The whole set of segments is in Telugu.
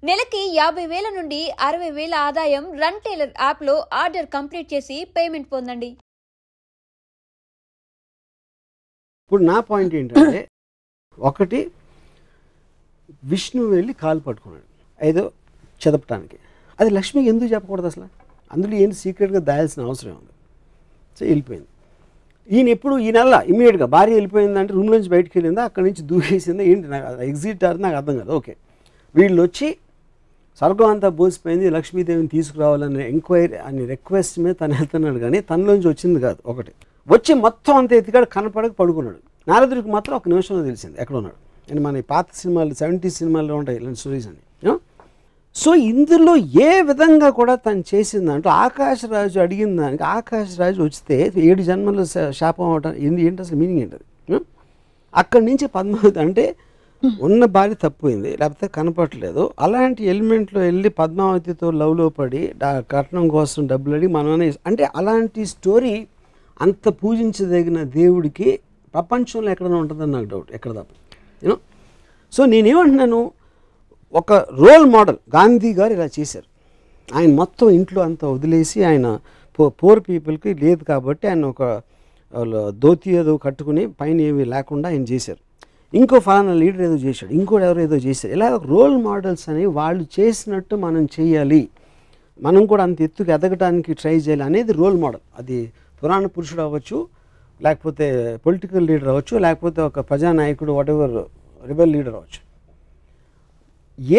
నెలకి 50,000 నుండి 60,000 ఆదాయం రన్ టైలర్ యాప్లో ఆర్డర్ కంప్లీట్ చేసి పేమెంట్ పొందండి. ఇప్పుడు నా పాయింట్ ఏంటంటే, ఒకటి విష్ణు వెళ్ళి కాలు పట్టుకున్నాడు ఏదో చదపటానికి. అది లక్ష్మికి ఎందుకు చెప్పకూడదు అసలు? అందులో ఏంటి సీక్రెట్గా దాయాల్సిన అవసరం ఉంది. సో వెళ్ళిపోయింది. ఈయన ఎప్పుడు ఈ నెల ఇమీడియట్గా భార్య వెళ్ళిపోయిందంటే రూమ్ నుంచి బయటకు వెళ్ళిందా, అక్కడి నుంచి దూకేసిందా ఏంటి, నాకు ఎగ్జిట్ అది నాకు అర్థం కాదు. ఓకే, వీళ్ళు వచ్చి స్వర్గం అంతా బోసిపోయింది, లక్ష్మీదేవిని తీసుకురావాలని ఎంక్వైరీ అని రిక్వెస్ట్ మీద తను వెళ్తున్నాడు, కానీ తనలోంచి వచ్చింది కాదు. ఒకటి వచ్చి మొత్తం అంత ఎత్తికాడు, కనపడక పడుకున్నాడు. నారదుడికి మాత్రం ఒక నిమిషంలో తెలిసింది ఎక్కడ ఉన్నాడు అని. మన పాత సినిమాలు 70s సినిమాల్లో ఉంటాయి ఇలాంటి స్టోరీస్ అని. సో ఇందులో ఏ విధంగా కూడా తను చేసిందంటూ ఆకాశరాజు అడిగిన దానికి ఆకాశరాజు వస్తే 7 జన్మల శాపం అవటం ఏంటి అసలు మీనింగ్ ఏంటది? అక్కడి నుంచి పద్మావతి అంటే ఉన్న భార్య తప్పిపోయింది, లేకపోతే కనపడలేదు, అలాంటి ఎలిమెంట్లో వెళ్ళి పద్మావతితో లవ్లో పడి కట్నం కోసం డబ్బులు అడిగి మనమే అంటే అలాంటి స్టోరీ అంత పూజించదగిన దేవుడికి ప్రపంచంలో ఎక్కడైనా ఉంటుందని నాకు డౌట్, ఎక్కడ తప్ప. యూనో, సో నేనేమంటున్నాను, ఒక రోల్ మోడల్ గాంధీ గారు ఇలా చేశారు. ఆయన మొత్తం ఇంట్లో అంతా వదిలేసి ఆయన పూర్ పీపుల్కి లేదు కాబట్టి ఆయన ఒక ధోతి ఏదో కట్టుకుని పైన ఏమీ లేకుండా ఆయన చేశారు. ఇంకో ఫలానా లీడర్ ఏదో చేశాడు, ఇంకోటి ఎవరు ఏదో చేశారు. ఇలా రోల్ మోడల్స్ అనేవి వాళ్ళు చేసినట్టు మనం చేయాలి, మనం కూడా అంత ఎత్తుకు ఎదగడానికి ట్రై చేయాలి అనేది రోల్ మోడల్. అది పురాణ పురుషుడు అవ్వచ్చు, లేకపోతే పొలిటికల్ లీడర్ అవ్వచ్చు, లేకపోతే ఒక ప్రజానాయకుడు వాటెవర్ రిబెల్ లీడర్ అవ్వచ్చు.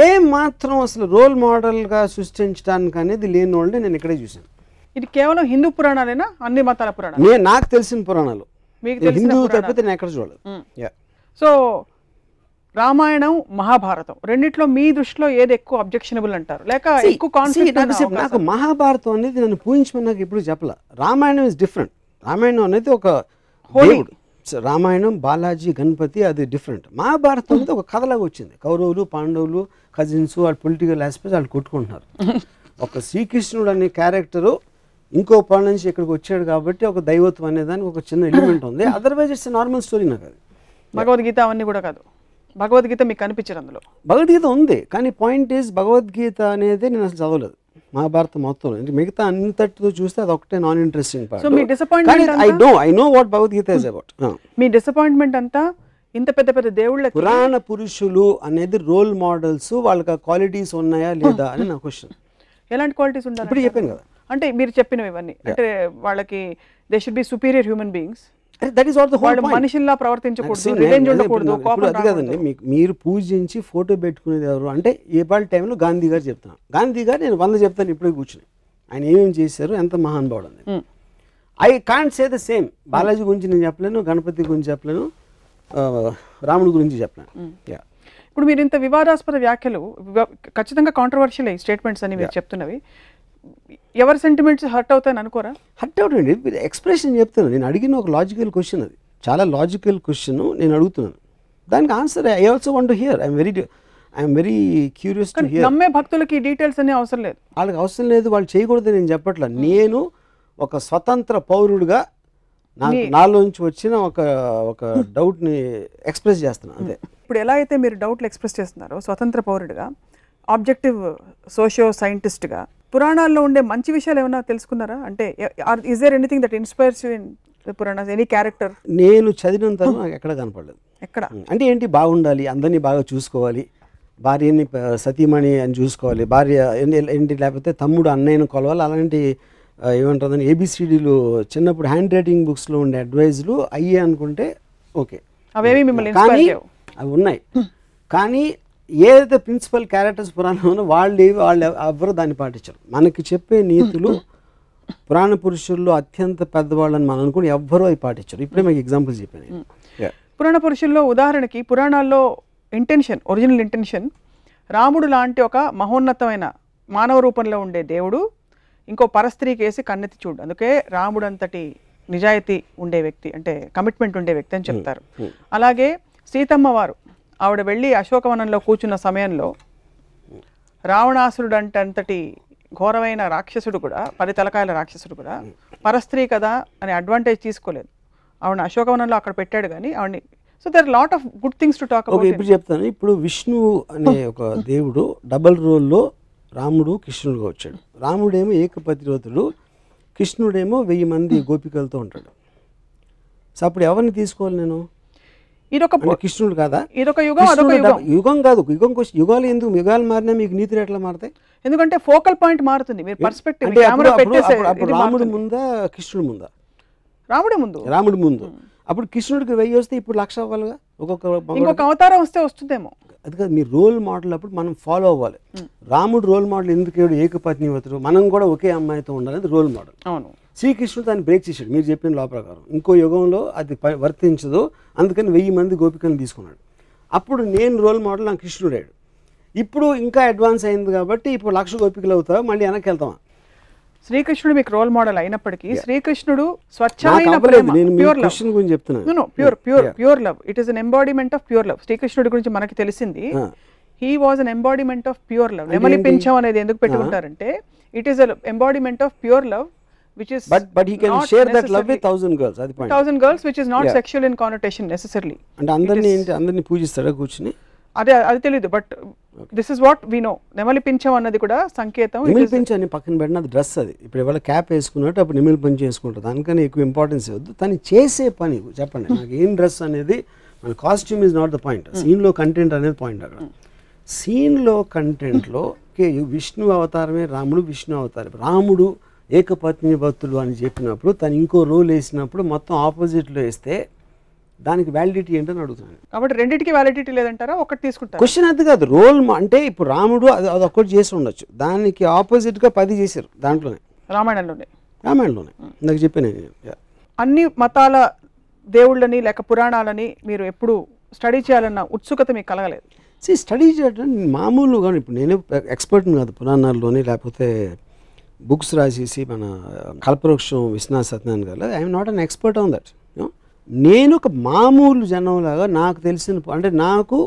ఏ మాత్రం అసలు రోల్ మోడల్గా సృష్టించడానికి అనేది లేని వాళ్ళని నేను ఇక్కడే చూశాను. ఇది కేవలం హిందూ పురాణాలేనా, అన్ని మతాల పురాణాలు? నాకు తెలిసిన పురాణాలు హిందూ తప్పితే నేను ఎక్కడ చూడలేదు. సో రామాయణం మహాభారతం రెండిట్లో మీ దృష్టిలో ఏది ఎక్కువ అబ్జెక్షనబుల్ అంటారు, లేక ఎక్కువ కాన్ఫ్లిక్ట్? నాకు మహాభారతం అనేది నన్ను పూజించమని నాకు ఇప్పుడు చెప్పలే. Ramayanam is different. రామాయణం అనేది ఒక దేవుడు, రామాయణం బాలాజీ గణపతి, అది డిఫరెంట్. మహాభారతం అనేది ఒక కథలాగా వచ్చింది. కౌరవులు పాండవులు కజిన్స్, వాళ్ళు పొలిటికల్ ఆస్పెక్ట్స్ వాళ్ళు కొట్టుకుంటున్నారు. ఒక శ్రీకృష్ణుడు అనే క్యారెక్టరు ఇంకో పాల నుంచి ఇక్కడికి వచ్చాడు కాబట్టి ఒక దైవత్వం అనేదానికి ఒక చిన్న ఎలిమెంట్ ఉంది. Otherwise it's normal story. నాకు అది భగవద్గీత అవన్నీ కూడా కాదు. భగవద్గీత మీకు కనిపించదు అందులో? భగవద్గీత ఉంది, కానీ పాయింట్ ఈజ్ భగవద్గీత అనేది నేను అసలు చదవలేదు మహాభారతం మొత్తం. మిగతా అంతటితో చూస్తే అది ఒకటే non interesting part. I know what Bhagavad Gita is about. Me disappointment అంతా ఇంత పెద్ద పెద్ద దేవుళ్ళ పురాణ పురుషులు అనేది రోల్ మోడల్స్, వాళ్ళకి ఆ క్వాలిటీస్ ఉన్నాయా లేదా అని నా క్వశ్చన్. ఎలాంటి క్వాలిటీస్ ఉండాలి? ఇప్పుడు చెప్పాను కదా, అంటే మీరు చెప్పినవి ఇవన్నీ. అంటే వాళ్ళకి they should be superior human beings. That is what the whole point. మనిషిలా ప్రవర్తించకూడదు, రివెంజ్ ఉండకూడదు, కోపం కదండి. మీరు పూజించి ఫోటో పెట్టుకునేది ఎవరు అంటే ఏపాళ్ళ టైంలో గాంధీ గారు చెప్తున్నాను. గాంధీ గారు నేను 100 చెప్తాను ఇప్పుడే కూర్చుని. ఆయన ఏమేమి చేశారు, ఎంత మహానుభావుడు అని. I can't say the same. Balaji గురించి నేను చెప్పలేను, గణపతి గురించి చెప్పలేను, రాముడి గురించి చెప్పలేను. ఇప్పుడు మీరు ఇంత వివాదాస్పద వ్యాఖ్యలు, ఖచ్చితంగా కాంట్రవర్షియల్ స్టేట్మెంట్స్ అని మీరు చెప్తున్నవి, ఎవరి సెంటిమెంట్స్ హర్ట్ అవుతాయని అనుకోరా? హర్ట్ అవుతాయండి. ఎక్స్ప్రెషన్ చెప్తాను. నేను అడిగిన ఒక లాజికల్ క్వశ్చన్, అది చాలా లాజికల్ క్వశ్చన్ నేను అడుగుతున్నాను. దానికి answer I also want to hear. I'm very curious to hear. నమ్మే భక్తులకి డీటెయిల్స్ అనే అవసరం లేదు, వాళ్ళకి అవసరం లేదు, వాళ్ళు చేయకూడదు నేను చెప్పట్లా. నేను ఒక స్వతంత్ర పౌరుడుగా నాలోంచి వచ్చిన ఒక డౌట్ని ఎక్స్ప్రెస్ చేస్తున్నాను అంతే. ఇప్పుడు ఎలా అయితే మీరు డౌట్లు ఎక్స్ప్రెస్ చేస్తున్నారో స్వతంత్ర పౌరుడిగా, ఆబ్జెక్టివ్ సోషియో సైంటిస్ట్గా, పురాణాల్లో ఉండే మంచి విషయాలు ఏమైనా తెలుసుకున్నారా? అంటే is there anything that inspires you in the Puranas, any character? నేను చదివినంత నాకు ఎక్కడ కనపడలేదు. ఎక్కడ అంటే ఏంటి, బాగుండాలి, అందరినీ బాగా చూసుకోవాలి, భార్యని సతీమణి అని చూసుకోవాలి, భార్య ఏంటి లేకపోతే తమ్ముడు అన్నయ్యను కొలవాలి, అలాంటి ఏమంటుందని ఏబిసిడీలు చిన్నప్పుడు హ్యాండ్ రైటింగ్ బుక్స్లో ఉండే అడ్వైజులు అయ్యే అనుకుంటే ఓకే, అవేవి మిమ్మల్ని కానీ అవి ఉన్నాయి. కానీ ఏదైతే ప్రిన్సిపల్ క్యారెక్టర్స్ పురాణంలో వాళ్ళు ఎవరు దాన్ని పాటించరు. మనకి చెప్పే నీతులు పురాణ పురుషుల్లో అత్యంత పెద్దవాళ్ళని మనం అనుకుని ఎవ్వరూ అవి పాటించరు. ఇప్పుడే మీకు ఎగ్జాంపుల్స్ చెప్పాను. పురాణ పురుషుల్లో ఉదాహరణకి పురాణాల్లో ఇంటెన్షన్, ఒరిజినల్ ఇంటెన్షన్, రాముడు లాంటి ఒక మహోన్నతమైన మానవ రూపంలో ఉండే దేవుడు ఇంకో పరస్త్రీకి వేసి కన్నెత్తి చూడు, అందుకే రాముడు అంతటి నిజాయితీ ఉండే వ్యక్తి, అంటే కమిట్మెంట్ ఉండే వ్యక్తి అని చెప్తారు. అలాగే సీతమ్మ వారు ఆవిడ వెళ్ళి అశోకవనంలో కూర్చున్న సమయంలో రావణాసురుడు అంతటి ఘోరమైన రాక్షసుడు కూడా, 10 తలకాయల రాక్షసుడు కూడా పరస్త్రీ కదా అని అడ్వాంటేజ్ తీసుకోలేదు. ఆవిడని అశోకవనంలో అక్కడ పెట్టాడు, కానీ ఆవిడని so there lot of good things to talk okay about. ఇప్పుడు చెప్తాను. ఇప్పుడు విష్ణువు అనే ఒక దేవుడు డబల్ రోల్లో రాముడు కృష్ణుడుగా వచ్చాడు. రాముడేమో ఏకపతివ్రతుడు, కృష్ణుడేమో 1000 మంది గోపికలతో ఉంటాడు. సో అప్పుడు ఎవరిని తీసుకోవాలి నేను? ఇదొక కృష్ణుడు కాదా? ఇదొక యుగం, అదొక యుగం. యుగం కాదు, యుగాలు ఎందుకు? యుగాలు మారినా మీకు నీతులు ఎట్లా మారుతాయి? ఎందుకంటే ఫోకల్ పాయింట్ మారుతుంది. మీరు పర్స్పెక్టివ్ అంటే కెమెరా పెట్టేసే అప్పుడు రాముడు ముందా కృష్ణుడు ముందా? రాముడే ముందు. రాముడు ముందు. అప్పుడు కృష్ణుడికి 1000 వస్తే ఇప్పుడు 1,00,000 అవ్వాలిగా. ఇంకొక అవతారం వస్తే వస్తుందేమో. అది కాదు, మీ రోల్ మోడల్ అప్పుడు మనం ఫాలో అవ్వాలి. రాముడు రోల్ మోడల్ ఎందుకు ఏకపత్నివ్రతుడు, మనం కూడా ఒకే అమ్మాయితో ఉండాలని రోల్ మోడల్. అవును. శ్రీకృష్ణుడు దాన్ని బ్రేక్ చేశాడు మీరు చెప్పిన లా ప్రకారం. ఇంకో యుగంలో అది వర్తించదు, అందుకని 1000 మంది గోపికలను తీసుకున్నాడు. అప్పుడు నేను రోల్ మోడల్ నాకు కృష్ణుడాడు. ఇప్పుడు ఇంకా అడ్వాన్స్ అయింది కాబట్టి ఇప్పుడు 1,00,000 గోపికలు అవుతావు, మళ్ళీ వెనక్కి వెళ్తామా? శ్రీకృష్ణుడు మీకు రోల్ మోడల్ అయినప్పటికీ శ్రీకృష్ణుడు స్వచ్ఛమైన ప్రేమ, ప్యూర్ లవ్. గురించి చెప్తున్నాను. Pure love. It is an embodiment of pure love. శ్రీకృష్ణుడి గురించి మనకి తెలిసింది he was an embodiment of pure love. నెమలి పింఛం అనేది ఎందుకు పెట్టుకుంటారంటే it is an embodiment of pure love which is but he can share that love with 1,000 girls. అది point. 1,000 girls which is not sexual in connotation necessarily. అంటే అందరిని పూజిస్తాడా కూర్చుని? అది తెలియదు. But this is what we know. నెమలి పింఛం అన్నది కూడా సంకేతం. నెమలి పింఛం పక్కన పెట్టిన అది డ్రెస్. అది ఇప్పుడు ఇవాళ క్యాప్ వేసుకున్నట్టు అప్పుడు నెమలి పింఛం వేసుకుంటారు. దానికని ఎక్కువ ఇంపార్టెన్స్ ఇవ్వద్దు. తను చేసే పని చెప్పండి నాకు. ఏం డ్రెస్ అనేది మన costume is not the point. సీన్లో కంటెంట్ అనేది పాయింట్. అక్కడ సీన్లో కంటెంట్లో విష్ణు అవతారమే రాముడు. విష్ణు అవతారం రాముడు ఏకపత్ని భక్తుడు అని చెప్పినప్పుడు తను ఇంకో రోల్ వేసినప్పుడు మొత్తం ఆపోజిట్లో వేస్తే దానికి వ్యాలిడిటీ ఏంటని అడుగుతున్నాను. కాబట్టి రెండింటికి వ్యాలిడిటీ లేదంటారా? ఒకటి తీసుకుంటారు. క్వశ్చన్ అది కాదు. రోల్ అంటే ఇప్పుడు రాముడు అది ఒక్కటి చేసి ఉండొచ్చు, దానికి ఆపోజిట్గా 10 చేశారు దాంట్లోనే, రామాయణంలోనే నాకు చెప్పాను. అన్ని మతాల దేవుళ్ళని లేక పురాణాలని మీరు ఎప్పుడు స్టడీ చేయాలన్న ఉత్సుకత మీకు కలగలేదు? స్టడీ చేయడం మామూలుగా ఇప్పుడు నేను ఎక్స్పర్ట్ని కాదు పురాణాల్లోని, లేకపోతే బుక్స్ రాసేసి మన కల్పవృక్షం విశ్వనాథ్ సత్యనారాయణ గారు I'm not an expert on that. నేను ఒక మామూలు జనంలాగా నాకు తెలిసిన అంటే నాకు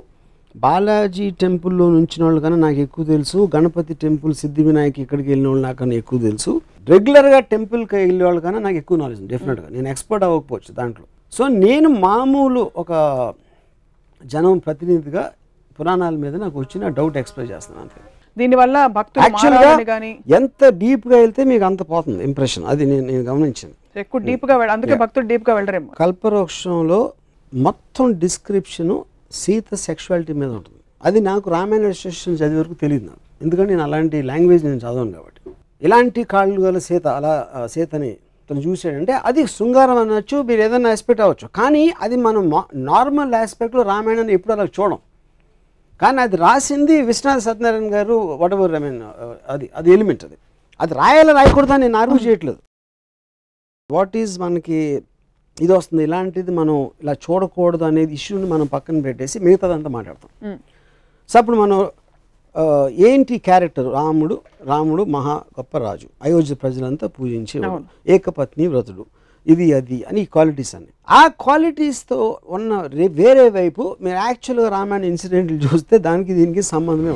బాలాజీ టెంపుల్లో నుంచిన వాళ్ళు కన్నా నాకు ఎక్కువ తెలుసు, గణపతి టెంపుల్ సిద్ధి వినాయక్ ఇక్కడికి వెళ్ళిన వాళ్ళు నాకన్నా ఎక్కువ తెలుసు, రెగ్యులర్గా టెంపుల్కి వెళ్ళే వాళ్ళు కన్నా నాకు ఎక్కువ నాలెడ్జ్ డెఫినెట్గా. నేను ఎక్స్పర్ట్ అవ్వకపోవచ్చు దాంట్లో. సో నేను మామూలు ఒక జనం ప్రతినిధిగా పురాణాల మీద నాకు వచ్చిన డౌట్ ఎక్స్ప్రెస్ చేస్తున్నాను అంతే. దీనివల్ల భక్తులు ఎంత డీప్గా వెళ్తే మీకు అంత పోతుంది ఇంప్రెషన్. అది నేను గమనించింది. ఎక్కువ డీప్గా అందుకే భక్తులు డీప్గా వెళ్ళరేమో. కల్పవృక్షంలో మొత్తం డిస్క్రిప్షను సీత సెక్షువాలిటీ మీద ఉంటుంది. అది నాకు రామాయణ రిజిస్ట్రేషన్ చదివే వరకు తెలియదు నాకు, ఎందుకంటే నేను అలాంటి లాంగ్వేజ్ నేను చదవను కాబట్టి. ఇలాంటి కాళ్ళు గల సీత అలా సీతని తను చూసాడంటే అది శృంగారం అనొచ్చు, మీరు ఏదైనా ఆస్పెక్ట్ అవ్వచ్చు. కానీ అది మనం నార్మల్ ఆస్పెక్ట్లో రామాయణాన్ని ఎప్పుడు అలా చూడం. కానీ అది రాసింది విశ్వనాథ్ సత్యనారాయణ గారు. వాట్ ఎవర్ ఐ మీన్ అది ఎలిమెంట్. అది రాయకూడదని నేను ఆర్గ్యూ చేయట్లేదు. వాట్ ఈజ్ మనకి ఇది వస్తుంది ఇలాంటిది మనం ఇలా చూడకూడదు అనేది ఇష్యూని మనం పక్కన పెట్టేసి మిగతాదంతా మాట్లాడతాం. సో అప్పుడు మనం ఏంటి క్యారెక్టర్ రాముడు మహా గొప్ప రాజు, అయోధ్య ప్రజలంతా పూజించేవాడు, ఏకపత్ని వ్రతుడు, ఇది అది అని క్వాలిటీస్ అన్ని. ఆ క్వాలిటీస్తో ఉన్న వేరే వైపు మీరు యాక్చువల్గా రామాయణ ఇన్సిడెంట్లు చూస్తే దానికి దీనికి సంబంధమే.